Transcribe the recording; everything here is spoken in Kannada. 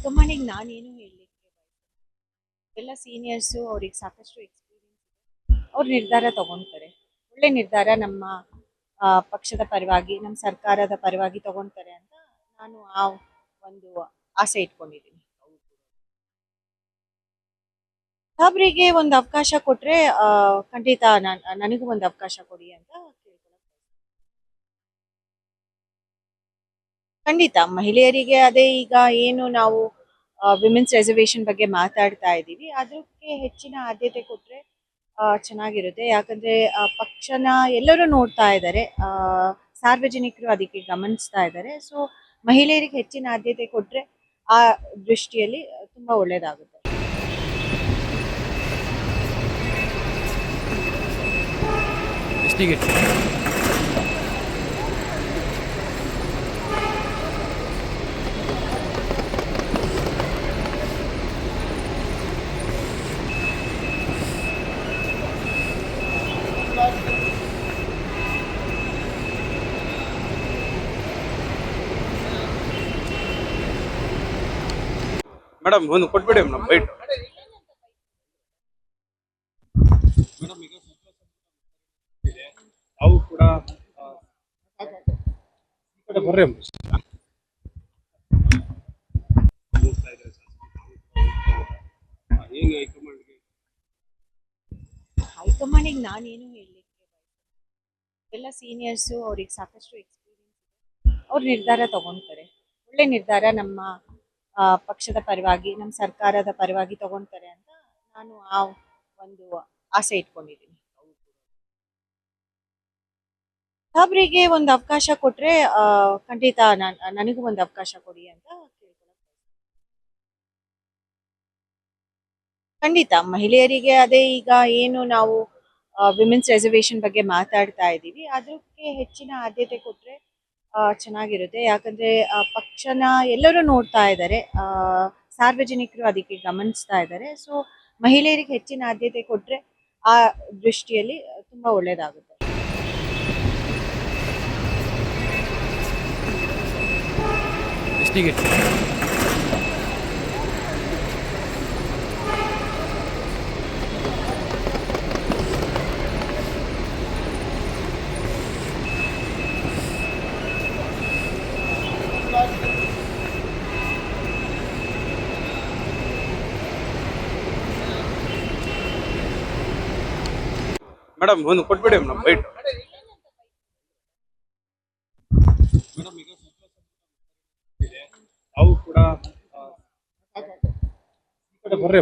ಹೈಕಮಾಂಡಿಗೆ ನಾನೇನು ಹೇಳಲಿಕ್ಕೆ ಎಲ್ಲ ಸೀನಿಯರ್ಸು ಅವ್ರಿಗೆ ಸಾಕಷ್ಟು ಎಕ್ಸ್ಪೀರಿಯನ್ಸ್ ಅವ್ರು ನಿರ್ಧಾರ ತಗೊಳ್ತಾರೆ. ಒಳ್ಳೆ ನಿರ್ಧಾರ ನಮ್ಮ ಪಕ್ಷದ ಪರವಾಗಿ ನಮ್ಮ ಸರ್ಕಾರದ ಪರವಾಗಿ ತಗೊಳ್ತಾರೆ ಅಂತ ನಾನು ಆ ಒಂದು ಆಸೆ ಇಟ್ಕೊಂಡಿದ್ದೀನಿ. ಸಾಬ್ರಿಗೆ ಒಂದು ಅವಕಾಶ ಕೊಟ್ರೆ ಖಂಡಿತ ನನಗೂ ಒಂದು ಅವಕಾಶ ಕೊಡಿ ಅಂತ ಕೇಳ್ಕೊಳಕ್ಕೆ. ಖಂಡಿತ ಮಹಿಳೆಯರಿಗೆ ಅದೇ ಈಗ ಏನು ನಾವು ವಿಮೆನ್ಸ್ ರಿಸರ್ವೇಶನ್ ಬಗ್ಗೆ ಮಾತಾಡ್ತಾ ಇದ್ದೀವಿ, ಅದಕ್ಕೆ ಹೆಚ್ಚಿನ ಆದ್ಯತೆ ಕೊಟ್ಟರೆ ಚೆನ್ನಾಗಿರುತ್ತೆ. ಯಾಕಂದರೆ ಪಕ್ಷನ ಎಲ್ಲರೂ ನೋಡ್ತಾ ಇದ್ದಾರೆ, ಸಾರ್ವಜನಿಕರು ಅದಕ್ಕೆ ಗಮನಿಸ್ತಾ ಇದ್ದಾರೆ. ಸೊ ಮಹಿಳೆಯರಿಗೆ ಹೆಚ್ಚಿನ ಆದ್ಯತೆ ಕೊಟ್ಟರೆ ಆ ದೃಷ್ಟಿಯಲ್ಲಿ ತುಂಬ ಒಳ್ಳೆಯದಾಗುತ್ತೆ. ಮೇಡಮ್ ಒಂದು ಕೊಟ್ಬಿಡಿ ಮೇಡಮ್ ಬೈಟ್. ಮೇಡಮ್ ಈಗ ನಾವು ಕೂಡ ಈ ಕಡೆ ಬರ್ರಿ ಏನು ಹೈಕಮಾಂಡಿಗೆ ನಾನೇನು ಹೇಳಲಿಕ್ಕೆ ಎಲ್ಲ ಸೀನಿಯರ್ಸು ಅವ್ರಿಗೆ ಸಾಕಷ್ಟು ಎಕ್ಸ್ಪೀರಿಯನ್ಸ್ ಅವ್ರು ನಿರ್ಧಾರ ತಗೊಳ್ತಾರೆ. ಒಳ್ಳೆ ನಿರ್ಧಾರ ನಮ್ಮ ಪಕ್ಷದ ಪರವಾಗಿ ನಮ್ಮ ಸರ್ಕಾರದ ಪರವಾಗಿ ತಗೊಳ್ತಾರೆ ಅಂತ ನಾನು ಆ ಒಂದು ಆಸೆ ಇಟ್ಕೊಂಡಿದ್ದೀನಿ. ಸಾಬ್ರಿಗೆ ಒಂದು ಅವಕಾಶ ಕೊಟ್ರೆ ಖಂಡಿತ ನನಗೂ ಒಂದು ಅವಕಾಶ ಕೊಡಿ ಅಂತ ಕೇಳ್ಕೊಳಕ್ಕೆ. ಖಂಡಿತ ಮಹಿಳೆಯರಿಗೆ ಅದೇ ಈಗ ಏನು ನಾವು ವಿಮೆನ್ಸ್ ರಿಸರ್ವೇಶನ್ ಬಗ್ಗೆ ಮಾತಾಡ್ತಾ ಇದ್ದೀವಿ, ಅದಕ್ಕೆ ಹೆಚ್ಚಿನ ಆದ್ಯತೆ ಕೊಟ್ಟರೆ ಚೆನ್ನಾಗಿರುತ್ತೆ. ಯಾಕಂದರೆ ಪಕ್ಷನ ಎಲ್ಲರೂ ನೋಡ್ತಾ ಇದ್ದಾರೆ, ಸಾರ್ವಜನಿಕರು ಅದಕ್ಕೆ ಗಮನಿಸ್ತಾ ಇದ್ದಾರೆ. ಸೊ ಮಹಿಳೆಯರಿಗೆ ಹೆಚ್ಚಿನ ಆದ್ಯತೆ ಕೊಟ್ಟರೆ ಆ ದೃಷ್ಟಿಯಲ್ಲಿ ತುಂಬ ಒಳ್ಳೆಯದಾಗುತ್ತೆ. ಮೇಡಮ್ ಒಂದು ಕೊಟ್ಬಿಡಿ ಮೇಡಮ್ ಬೈಟ್. ಮೇಡಮ್ ಈಗ ನಾವು ಕೂಡ ಈ ಕಡೆ ಬರ್ರಿ